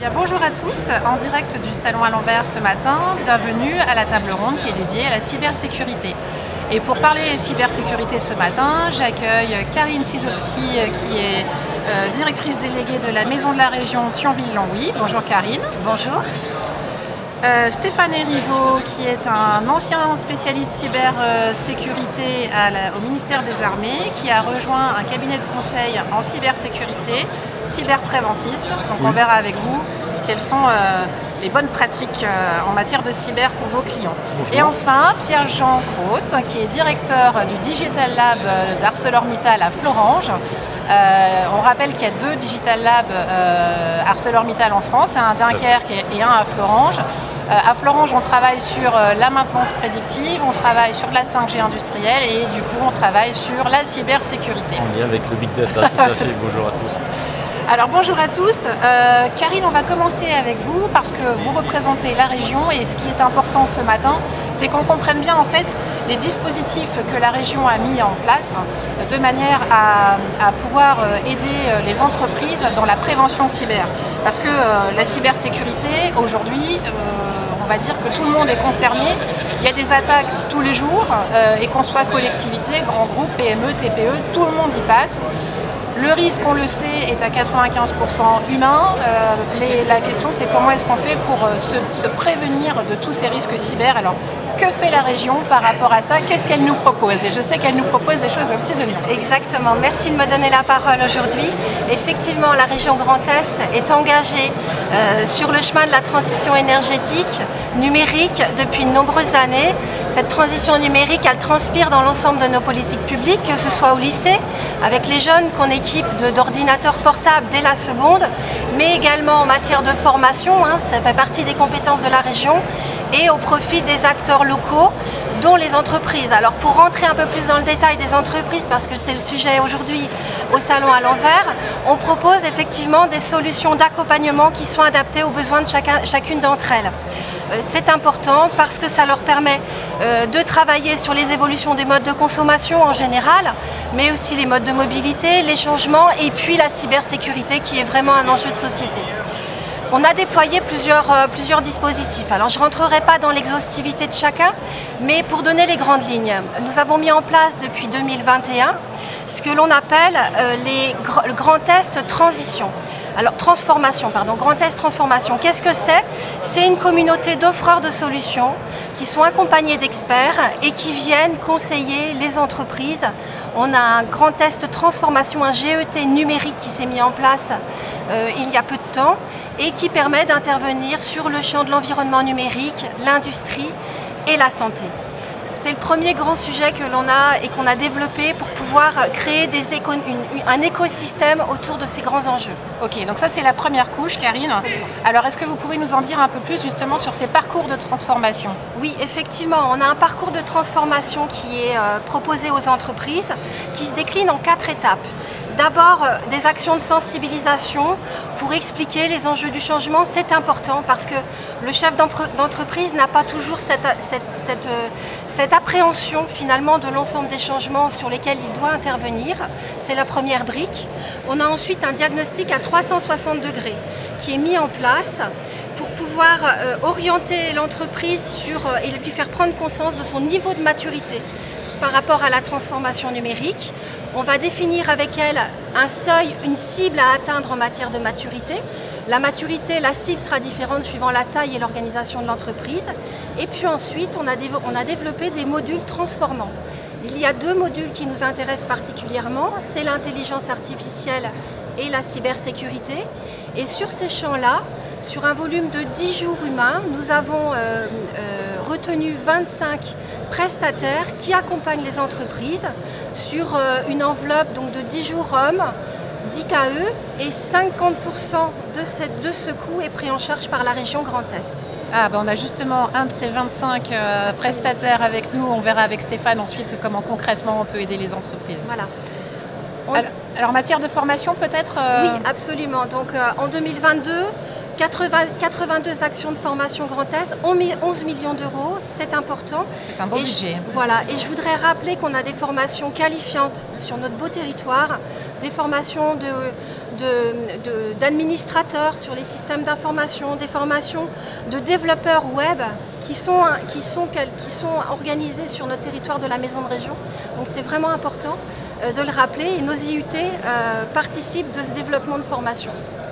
Bien, bonjour à tous, en direct du Salon à l'envers ce matin, bienvenue à la table ronde qui est dédiée à la cybersécurité. Et pour parler cybersécurité ce matin, j'accueille Karine Sizowski qui est directrice déléguée de la Maison de la Région Thionville-Longwy. Bonjour Karine. Bonjour. Stéphane Erivo qui est un ancien spécialiste cybersécurité au ministère des Armées qui a rejoint un cabinet de conseil en cybersécurité, Cyberpréventis. Donc on verra avec vous quelles sont les bonnes pratiques en matière de cyber pour vos clients. Bonjour. Et enfin, Pierre-Jean Crote qui est directeur du Digital Lab d'ArcelorMittal à Florange. On rappelle qu'il y a 2 Digital Labs ArcelorMittal en France, un à Dunkerque et un à Florange. À Florange, on travaille sur la maintenance prédictive, on travaille sur la 5G industrielle et du coup, on travaille sur la cybersécurité. En lien avec le Big Data, tout à fait. Bonjour à tous. Alors bonjour à tous. Karine, on va commencer avec vous parce que vous représentez la région et ce qui est important ce matin, c'est qu'on comprenne bien en fait les dispositifs que la région a mis en place de manière à pouvoir aider les entreprises dans la prévention cyber. Parce que la cybersécurité, aujourd'hui, on va dire que tout le monde est concerné. Il y a des attaques tous les jours et qu'on soit collectivité, grands groupes, PME, TPE, tout le monde y passe. Le risque, on le sait, est à 95% humain. La question, c'est comment est-ce qu'on fait pour se prévenir de tous ces risques cyber. Alors, que fait la région par rapport à ça? Qu'est-ce qu'elle nous propose? Et je sais qu'elle nous propose des choses aux petits oignons. Exactement. Merci de me donner la parole aujourd'hui. Effectivement, la région Grand Est est engagée sur le chemin de la transition énergétique numérique depuis de nombreuses années. Cette transition numérique, elle transpire dans l'ensemble de nos politiques publiques, que ce soit au lycée, avec les jeunes qu'on équipe d'ordinateurs portables dès la seconde, mais également en matière de formation, ça fait partie des compétences de la région, et au profit des acteurs locaux, dont les entreprises. Alors pour rentrer un peu plus dans le détail des entreprises, parce que c'est le sujet aujourd'hui au Salon à l'envers, on propose effectivement des solutions d'accompagnement qui sont adaptées aux besoins de chacune d'entre elles. C'est important parce que ça leur permet de travailler sur les évolutions des modes de consommation en général, mais aussi les modes de mobilité, les changements et puis la cybersécurité qui est vraiment un enjeu de société. On a déployé plusieurs dispositifs. Alors je ne rentrerai pas dans l'exhaustivité de chacun, mais pour donner les grandes lignes, nous avons mis en place depuis 2021 ce que l'on appelle le Grand Est Transition. Alors, transformation, pardon, Grand Est Transformation, qu'est-ce que c'est? C'est une communauté d'offreurs de solutions qui sont accompagnés d'experts et qui viennent conseiller les entreprises. On a un Grand Est Transformation, un GET numérique qui s'est mis en place il y a peu de temps et qui permet d'intervenir sur le champ de l'environnement numérique, l'industrie et la santé. C'est le premier grand sujet que l'on a et qu'on a développé pour pouvoir créer un écosystème autour de ces grands enjeux. Ok, donc ça c'est la première couche, Karine. Absolument. Alors est-ce que vous pouvez nous en dire un peu plus justement sur ces parcours de transformation? Oui, effectivement, on a un parcours de transformation qui est proposé aux entreprises, qui se décline en 4 étapes. D'abord, des actions de sensibilisation pour expliquer les enjeux du changement, c'est important parce que le chef d'entreprise n'a pas toujours cette appréhension finalement de l'ensemble des changements sur lesquels il doit intervenir. C'est la première brique. On a ensuite un diagnostic à 360 degrés qui est mis en place pour pouvoir orienter l'entreprise et lui faire prendre conscience de son niveau de maturité par rapport à la transformation numérique. On va définir avec elle un seuil, une cible à atteindre en matière de maturité. La maturité, la cible sera différente suivant la taille et l'organisation de l'entreprise. Et puis ensuite, on a développé des modules transformants. Il y a 2 modules qui nous intéressent particulièrement, c'est l'intelligence artificielle et la cybersécurité. Et sur ces champs-là, sur un volume de 10 jours humains, nous avons retenu 25 prestataires qui accompagnent les entreprises sur une enveloppe donc, de 10 jours hommes, 10 KE et 50% de ce coût est pris en charge par la région Grand Est. Ah, on a justement un de ces 25 prestataires avec nous. On verra avec Stéphane ensuite comment concrètement on peut aider les entreprises. Voilà. Alors en matière de formation peut-être Oui, absolument. Donc en 2022, 82 actions de formation Grand Est, 11 millions d'euros, c'est important. C'est un beau budget. Voilà, et je voudrais rappeler qu'on a des formations qualifiantes sur notre beau territoire, des formations d'administrateurs sur les systèmes d'information, des formations de développeurs web qui sont organisés sur notre territoire de la maison de région. Donc c'est vraiment important de le rappeler et nos IUT participent de ce développement de formation.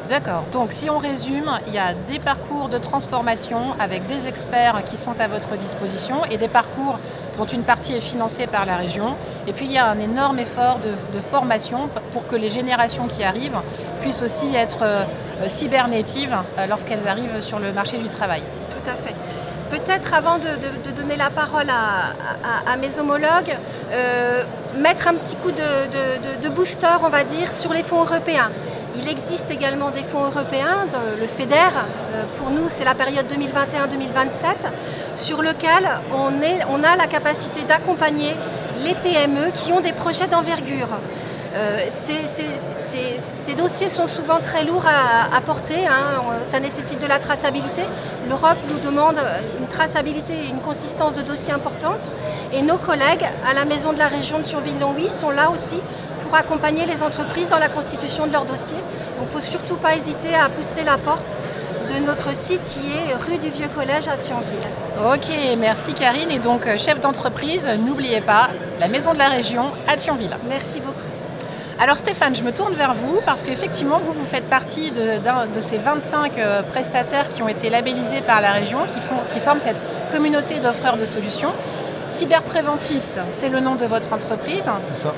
D'accord, donc si on résume, il y a des parcours de transformation avec des experts qui sont à votre disposition et des parcours dont une partie est financée par la région. Et puis il y a un énorme effort de formation pour que les générations qui arrivent puissent aussi être cybernatives lorsqu'elles arrivent sur le marché du travail. Tout à fait. Peut-être avant de donner la parole à mes homologues, mettre un petit coup de booster, on va dire, sur les fonds européens. Il existe également des fonds européens, le FEDER, pour nous c'est la période 2021-2027, sur lequel on a la capacité d'accompagner les PME qui ont des projets d'envergure. Ces dossiers sont souvent très lourds à porter, ça nécessite de la traçabilité. L'Europe nous demande une traçabilité et une consistance de dossiers importante. Et nos collègues à la maison de la région de Thionville-Longwy sont là aussi pour accompagner les entreprises dans la constitution de leurs dossiers. Donc il ne faut surtout pas hésiter à pousser la porte de notre site qui est rue du Vieux Collège à Thionville. Ok, merci Karine. Et donc chef d'entreprise, n'oubliez pas, la maison de la région à Thionville. Merci beaucoup. Alors Stéphane, je me tourne vers vous parce qu'effectivement, vous faites partie de ces 25 prestataires qui ont été labellisés par la région, qui forment cette communauté d'offreurs de solutions. Cyberpréventis, c'est le nom de votre entreprise. C'est ça.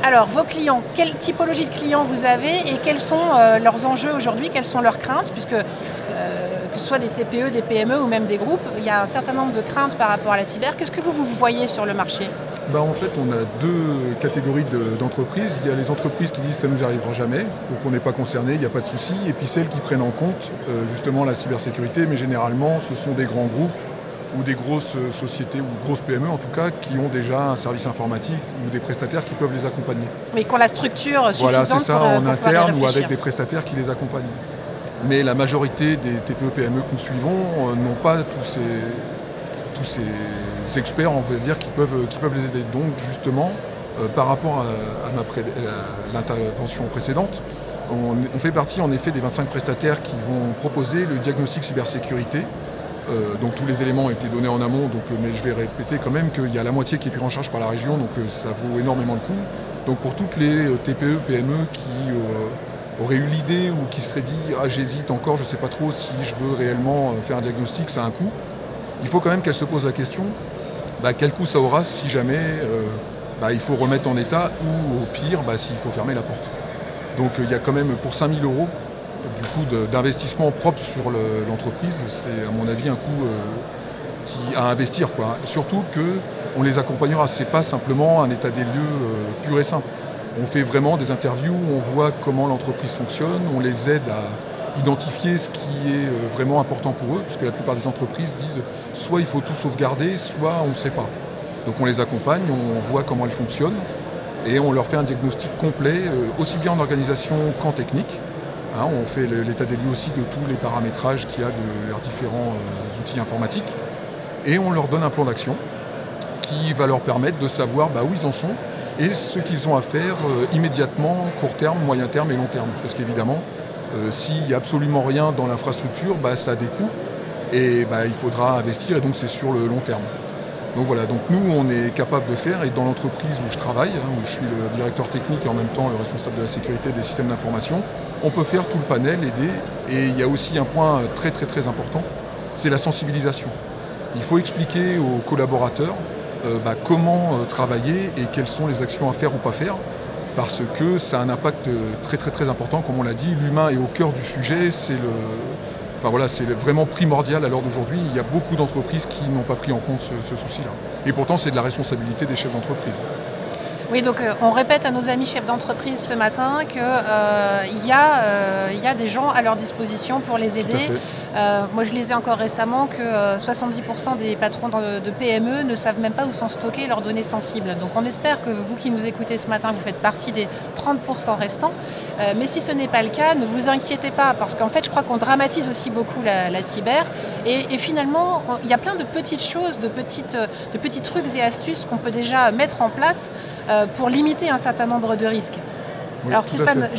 Alors, vos clients, quelle typologie de clients vous avez et quels sont leurs enjeux aujourd'hui, quelles sont leurs craintes, puisque que ce soit des TPE, des PME ou même des groupes, il y a un certain nombre de craintes par rapport à la cyber. Qu'est-ce que vous voyez sur le marché ? En fait, on a deux catégories d'entreprises. Il y a les entreprises qui disent que ça ne nous arrivera jamais, donc on n'est pas concerné, il n'y a pas de souci. Et puis celles qui prennent en compte justement la cybersécurité, mais généralement ce sont des grands groupes ou des grosses sociétés ou grosses PME en tout cas qui ont déjà un service informatique ou des prestataires qui peuvent les accompagner. Mais qui ont la structure suffisante. Voilà, c'est ça, en interne ou avec des prestataires qui les accompagnent. Mais la majorité des TPE-PME que nous suivons n'ont pas tous ces experts, on va dire, qui peuvent les aider. Donc justement, par rapport à l'intervention précédente, on fait partie en effet des 25 prestataires qui vont proposer le diagnostic cybersécurité. Donc tous les éléments ont été donnés en amont, mais je vais répéter quand même qu'il y a la moitié qui est prise en charge par la région, donc ça vaut énormément de coût. Donc pour toutes les TPE, PME qui auraient eu l'idée ou qui se seraient dit « Ah, j'hésite encore, je ne sais pas trop si je veux réellement faire un diagnostic, ça a un coût », il faut quand même qu'elle se pose la question quel coût ça aura si jamais il faut remettre en état ou au pire s'il faut fermer la porte. Donc il y a quand même pour 5 000 € du coup d'investissement propre sur l'entreprise, c'est à mon avis un coût à investir, quoi. Surtout qu'on les accompagnera, c'est pas simplement un état des lieux pur et simple. On fait vraiment des interviews, on voit comment l'entreprise fonctionne, on les aide à identifier ce qui est vraiment important pour eux, puisque la plupart des entreprises disent soit il faut tout sauvegarder, soit on ne sait pas. Donc on les accompagne, on voit comment elles fonctionnent et on leur fait un diagnostic complet, aussi bien en organisation qu'en technique. On fait l'état des lieux aussi de tous les paramétrages qu'il y a de leurs différents outils informatiques et on leur donne un plan d'action qui va leur permettre de savoir où ils en sont et ce qu'ils ont à faire immédiatement, court terme, moyen terme et long terme. Parce qu'évidemment, s'il n'y a absolument rien dans l'infrastructure, ça a des coûts et il faudra investir et donc c'est sur le long terme. Donc voilà, donc nous on est capable de faire et dans l'entreprise où je travaille, où je suis le directeur technique et en même temps le responsable de la sécurité des systèmes d'information, on peut faire tout le panel, aider et il y a aussi un point très très très important, c'est la sensibilisation. Il faut expliquer aux collaborateurs comment travailler et quelles sont les actions à faire ou pas faire parce que ça a un impact très très très important, comme on l'a dit, l'humain est au cœur du sujet, c'est vraiment primordial à l'heure d'aujourd'hui. Il y a beaucoup d'entreprises qui n'ont pas pris en compte ce souci-là. Et pourtant, c'est de la responsabilité des chefs d'entreprise. Oui, donc on répète à nos amis chefs d'entreprise ce matin qu'il y a des gens à leur disposition pour les aider. Moi, je lisais encore récemment que 70% des patrons de PME ne savent même pas où sont stockées leurs données sensibles. Donc on espère que vous qui nous écoutez ce matin, vous faites partie des 30% restants. Mais si ce n'est pas le cas, ne vous inquiétez pas, parce qu'en fait, je crois qu'on dramatise aussi beaucoup la cyber. Et finalement, il y a plein de petites choses, de petits trucs et astuces qu'on peut déjà mettre en place pour limiter un certain nombre de risques. Oui, alors Stéphane,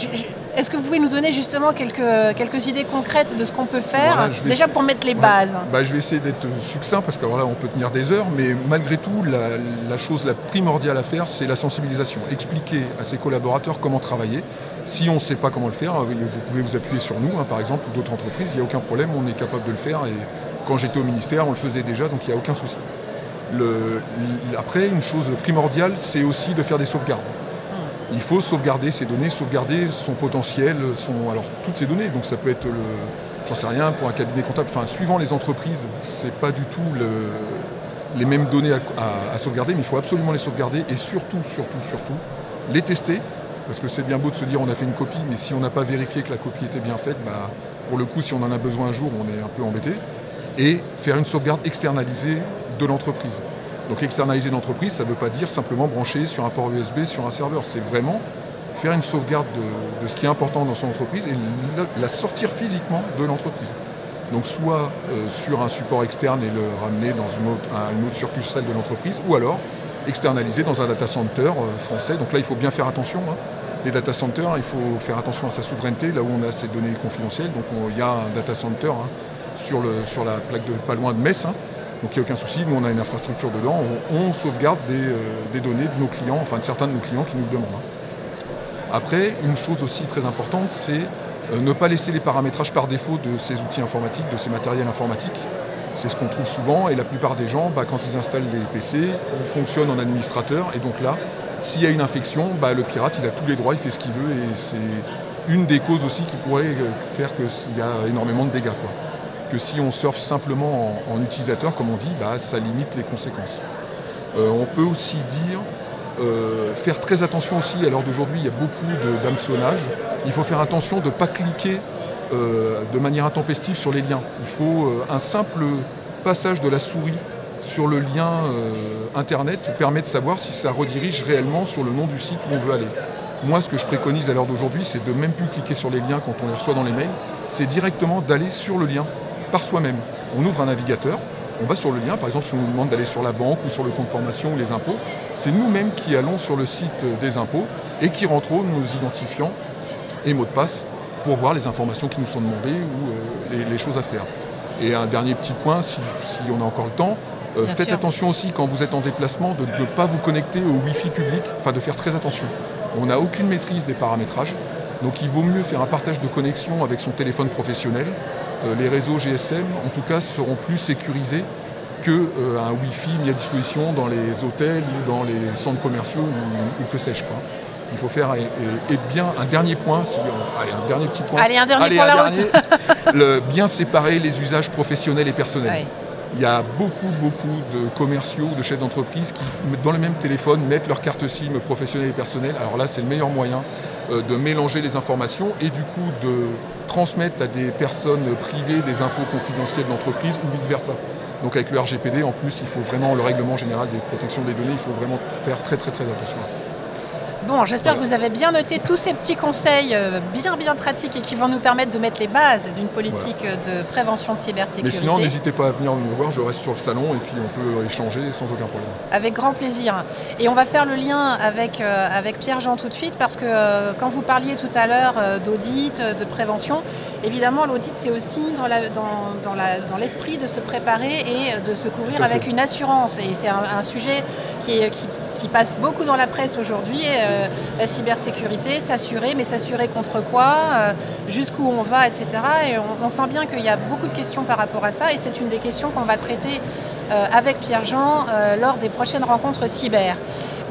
est-ce que vous pouvez nous donner justement quelques idées concrètes de ce qu'on peut faire, voilà, déjà pour mettre les bases? Je vais essayer d'être succinct parce que là on peut tenir des heures, mais malgré tout la chose la primordiale à faire, c'est la sensibilisation. Expliquer à ses collaborateurs comment travailler. Si on ne sait pas comment le faire, vous pouvez vous appuyer sur nous, par exemple, ou d'autres entreprises, il n'y a aucun problème, on est capable de le faire. Et quand j'étais au ministère, on le faisait déjà, donc il n'y a aucun souci. Après, une chose primordiale, c'est aussi de faire des sauvegardes. Il faut sauvegarder ces données, sauvegarder son potentiel, alors toutes ces données. Donc ça peut être, j'en sais rien, pour un cabinet comptable, suivant les entreprises, c'est pas du tout les mêmes données à sauvegarder, mais il faut absolument les sauvegarder et surtout, les tester. Parce que c'est bien beau de se dire on a fait une copie, mais si on n'a pas vérifié que la copie était bien faite, pour le coup, si on en a besoin un jour, on est un peu embêté. Et faire une sauvegarde externalisée de l'entreprise. Donc externaliser l'entreprise, ça ne veut pas dire simplement brancher sur un port USB, sur un serveur. C'est vraiment faire une sauvegarde de ce qui est important dans son entreprise et la sortir physiquement de l'entreprise. Donc soit sur un support externe et le ramener dans une autre succursale de l'entreprise, ou alors externaliser dans un data center français. Donc là, il faut bien faire attention. Les data centers, il faut faire attention à sa souveraineté, là où on a ces données confidentielles. Donc il y a un data center sur la plaque pas loin de Metz. Donc il n'y a aucun souci, nous on a une infrastructure dedans, on sauvegarde des données de nos clients, de certains de nos clients qui nous le demandent. Après, une chose aussi très importante, c'est ne pas laisser les paramétrages par défaut de ces outils informatiques, de ces matériels informatiques. C'est ce qu'on trouve souvent et la plupart des gens, quand ils installent les PC, ils fonctionnent en administrateur et donc là, s'il y a une infection, le pirate il a tous les droits, il fait ce qu'il veut et c'est une des causes aussi qui pourrait faire qu'il y a énormément de dégâts. Que si on surfe simplement en utilisateur, comme on dit, ça limite les conséquences. On peut aussi dire, faire très attention aussi, à l'heure d'aujourd'hui, il y a beaucoup d'hameçonnage. Il faut faire attention de ne pas cliquer de manière intempestive sur les liens. Il faut un simple passage de la souris sur le lien Internet permet de savoir si ça redirige réellement sur le nom du site où on veut aller. Moi, ce que je préconise à l'heure d'aujourd'hui, c'est de même plus cliquer sur les liens quand on les reçoit dans les mails, c'est directement d'aller sur le lien par soi-même. On ouvre un navigateur, on va sur le lien, par exemple si on nous demande d'aller sur la banque ou sur le compte formation ou les impôts, c'est nous-mêmes qui allons sur le site des impôts et qui rentrons nos identifiants et mots de passe pour voir les informations qui nous sont demandées ou les choses à faire. Et un dernier petit point, si on a encore le temps, faites attention aussi quand vous êtes en déplacement de ne pas vous connecter au Wi-Fi public, de faire très attention. On n'a aucune maîtrise des paramétrages, donc il vaut mieux faire un partage de connexion avec son téléphone professionnel. Les réseaux GSM, en tout cas, seront plus sécurisés qu'un Wi-Fi mis à disposition dans les hôtels ou dans les centres commerciaux ou que sais-je. Il faut faire bien un dernier point, un dernier petit point. Allez, un dernier pour la route. Bien séparer les usages professionnels et personnels. Oui. Il y a beaucoup de commerciaux, de chefs d'entreprise qui, dans le même téléphone, mettent leur carte SIM professionnelle et personnelle. Alors là, c'est le meilleur moyen de mélanger les informations et du coup de transmettre à des personnes privées des infos confidentielles de l'entreprise ou vice-versa. Donc avec le RGPD, en plus, il faut vraiment, le règlement général des protections des données, il faut vraiment faire très attention à ça. Bon, j'espère que vous avez bien noté tous ces petits conseils bien pratiques et qui vont nous permettre de mettre les bases d'une politique de prévention de cybersécurité. Mais sinon, n'hésitez pas à venir nous voir, je reste sur le salon et puis on peut échanger sans aucun problème. Avec grand plaisir. Et on va faire le lien avec Pierre-Jean tout de suite parce que quand vous parliez tout à l'heure d'audit, de prévention, évidemment l'audit c'est aussi dans l'esprit de se préparer et de se couvrir avec une assurance. Et c'est un sujet qui passe beaucoup dans la presse aujourd'hui, la cybersécurité, s'assurer, mais s'assurer contre quoi, jusqu'où on va, etc. Et on sent bien qu'il y a beaucoup de questions par rapport à ça et c'est une des questions qu'on va traiter avec Pierre-Jean lors des prochaines rencontres cyber.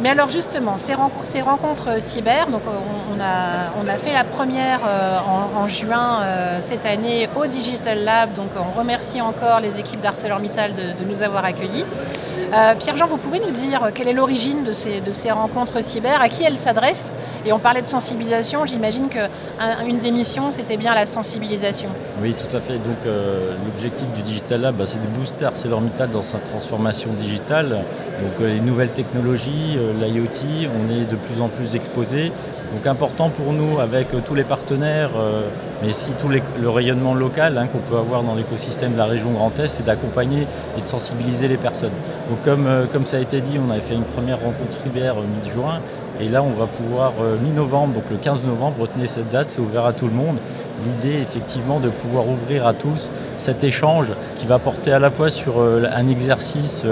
Mais alors justement, ces rencontres cyber, donc on a fait la première en juin cette année au Digital Lab, donc on remercie encore les équipes d'ArcelorMittal de nous avoir accueillis. Pierre-Jean, vous pouvez nous dire quelle est l'origine de ces rencontres cyber, à qui elles s'adressent? Et on parlait de sensibilisation, j'imagine qu'une des missions, c'était bien la sensibilisation. Oui, tout à fait. Donc l'objectif du Digital Lab, c'est de booster ArcelorMittal dans sa transformation digitale. Donc les nouvelles technologies, l'IoT, on est de plus en plus exposés. Donc important pour nous, avec tous les partenaires, mais aussi le rayonnement local qu'on peut avoir dans l'écosystème de la région Grand Est, c'est d'accompagner et de sensibiliser les personnes. Donc comme ça a été dit, on avait fait une première rencontre cyber mi-juin Et là, on va pouvoir, mi-novembre, donc le 15 novembre, retenez cette date, c'est ouvert à tout le monde. L'idée, effectivement, de pouvoir ouvrir à tous cet échange qui va porter à la fois sur un exercice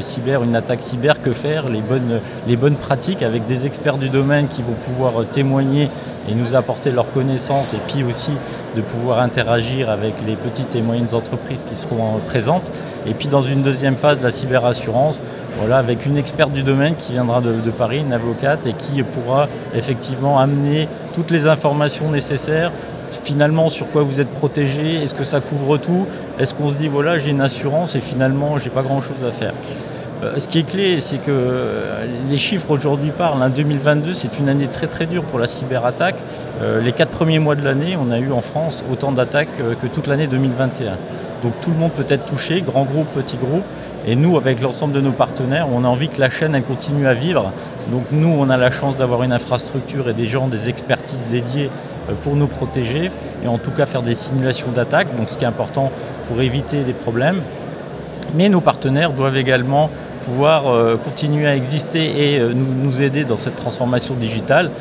cyber, une attaque cyber, que faire, les bonnes pratiques avec des experts du domaine qui vont pouvoir témoigner et nous apporter leurs connaissances, et puis aussi de pouvoir interagir avec les petites et moyennes entreprises qui seront présentes. Et puis dans une deuxième phase, la cyberassurance, avec une experte du domaine qui viendra de Paris, une avocate, et qui pourra effectivement amener toutes les informations nécessaires. Finalement, sur quoi vous êtes protégé, est-ce que ça couvre tout? Est-ce qu'on se dit, voilà, j'ai une assurance et finalement, j'ai pas grand-chose à faire? Ce qui est clé, c'est que les chiffres aujourd'hui parlent. 2022, c'est une année très très dure pour la cyberattaque. Les 4 premiers mois de l'année, on a eu en France autant d'attaques que toute l'année 2021. Donc tout le monde peut être touché, grands groupes, petits groupes. Et nous, avec l'ensemble de nos partenaires, on a envie que la chaîne elle continue à vivre. Donc nous, on a la chance d'avoir une infrastructure et des gens, des expertises dédiées pour nous protéger et en tout cas faire des simulations d'attaque, donc ce qui est important pour éviter des problèmes. Mais nos partenaires doivent également pouvoir continuer à exister et nous aider dans cette transformation digitale.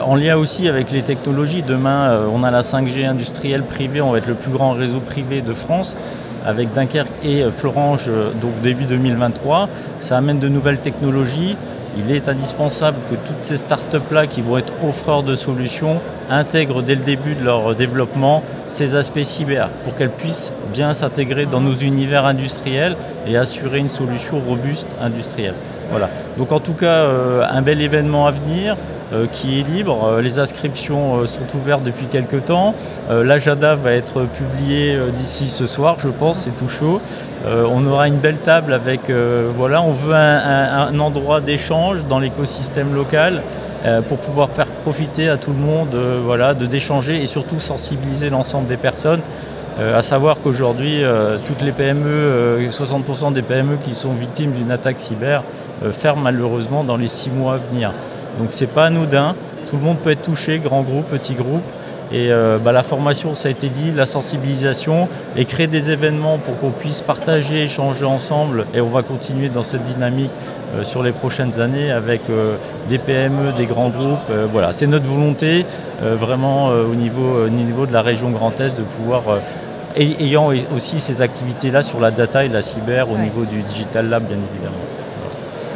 En lien aussi avec les technologies, demain on a la 5G industrielle privée, on va être le plus grand réseau privé de France, avec Dunkerque et Florange, donc début 2023. Ça amène de nouvelles technologies. Il est indispensable que toutes ces startups-là qui vont être offreurs de solutions intègrent dès le début de leur développement ces aspects cyber pour qu'elles puissent bien s'intégrer dans nos univers industriels et assurer une solution robuste industrielle. Voilà. Donc en tout cas, un bel événement à venir qui est libre. Les inscriptions sont ouvertes depuis quelques temps. L'agenda va être publié d'ici ce soir, je pense, c'est tout chaud. On aura une belle table avec, on veut un endroit d'échange dans l'écosystème local pour pouvoir faire profiter à tout le monde d'échanger et surtout sensibiliser l'ensemble des personnes. À savoir qu'aujourd'hui, toutes les PME, 60% des PME qui sont victimes d'une attaque cyber ferment malheureusement dans les 6 mois à venir. Donc c'est pas anodin, tout le monde peut être touché, grand groupe, petit groupe. Et la formation, ça a été dit, la sensibilisation et créer des événements pour qu'on puisse partager, échanger ensemble. Et on va continuer dans cette dynamique sur les prochaines années avec des PME, des grands groupes. C'est notre volonté vraiment au niveau de la région Grand Est de pouvoir, ayant aussi ces activités-là sur la data et la cyber au niveau du Digital Lab, bien évidemment.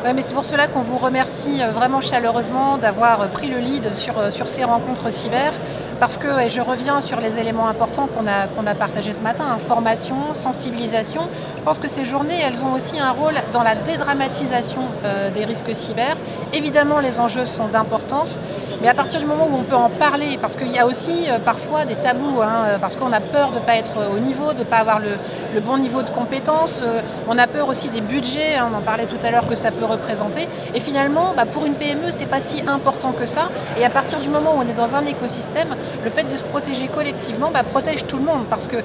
Ouais, mais c'est pour cela qu'on vous remercie vraiment chaleureusement d'avoir pris le lead sur ces rencontres cyber. Parce que, et je reviens sur les éléments importants qu'on a partagés ce matin, information, sensibilisation. Je pense que ces journées, elles ont aussi un rôle dans la dédramatisation des risques cyber. Évidemment, les enjeux sont d'importance, mais à partir du moment où on peut en parler, parce qu'il y a aussi parfois des tabous, parce qu'on a peur de ne pas être au niveau, de ne pas avoir le bon niveau de compétences, on a peur aussi des budgets, on en parlait tout à l'heure que ça peut représenter, et finalement, pour une PME, c'est pas si important que ça, et à partir du moment où on est dans un écosystème, le fait de se protéger collectivement protège tout le monde parce que,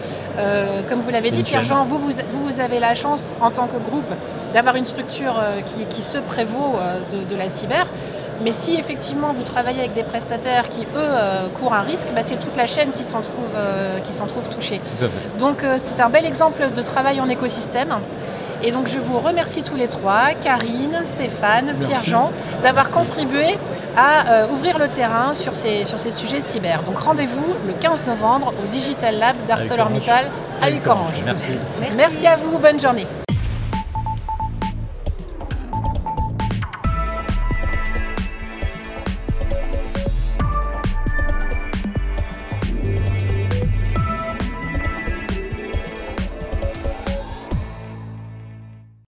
comme vous l'avez dit, Pierre-Jean, vous avez la chance en tant que groupe d'avoir une structure qui se prévaut de la cyber. Mais si effectivement vous travaillez avec des prestataires qui, eux, courent un risque, c'est toute la chaîne qui s'en trouve touchée. Tout à fait. Donc c'est un bel exemple de travail en écosystème. Et donc je vous remercie tous les trois, Karine, Stéphane, Pierre-Jean, d'avoir contribué à ouvrir le terrain sur ces sujets cyber. Donc rendez-vous le 15 novembre au Digital Lab d'ArcelorMittal à Ucorange. Merci. Merci à vous, bonne journée.